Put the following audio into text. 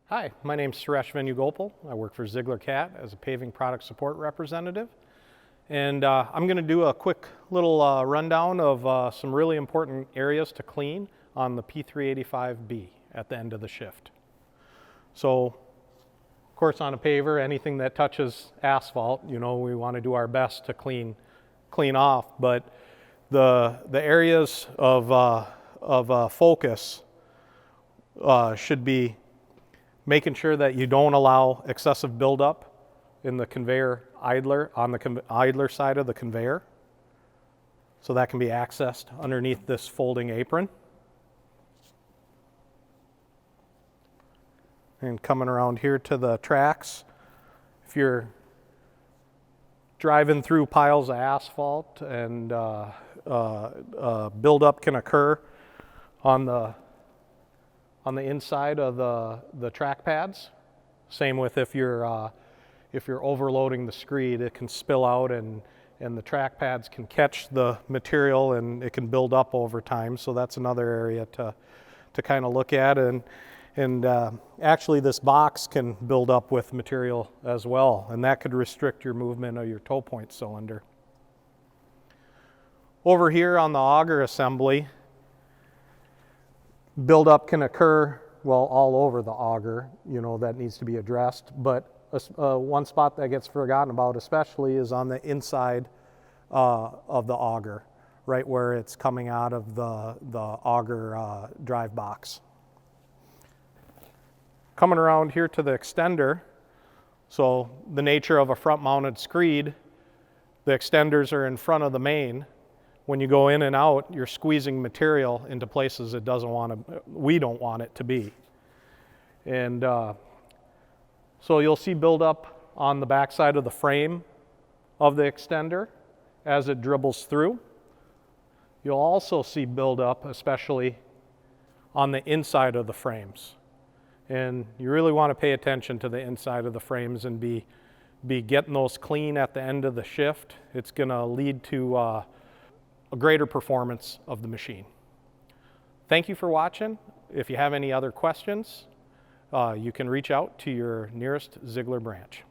Hi, my name's Suresh Venugopal. I work for Ziegler Cat as a paving product support representative. And I'm going to do a quick little rundown of some really important areas to clean on the P385B at the end of the shift. So, of course, on a paver, anything that touches asphalt, we want to do our best to clean off. But the areas of focus should be making sure that you don't allow excessive buildup in the conveyor idler, on the idler side of the conveyor. So that can be accessed underneath this folding apron. And coming around here to the tracks, if you're driving through piles of asphalt and buildup can occur on the inside of the track pads. Same with if you're overloading the screed, it can spill out and the track pads can catch the material and it can build up over time. So that's another area to kind of look at. And actually this box can build up with material as well, and that could restrict your movement of your toe point cylinder. Over here on the auger assembly, buildup can occur, well, all over the auger, that needs to be addressed. But one spot that gets forgotten about especially is on the inside of the auger, right where it's coming out of the auger drive box. Coming around here to the extender, so the nature of a front-mounted screed, the extenders are in front of the main. When you go in and out, you're squeezing material into places it we don't want it to be. And so you'll see buildup on the backside of the frame of the extender as it dribbles through. You'll also see buildup, especially on the inside of the frames. And you really want to pay attention to the inside of the frames and be getting those clean at the end of the shift. It's going to lead to a greater performance of the machine. Thank you for watching. If you have any other questions, you can reach out to your nearest Ziegler branch.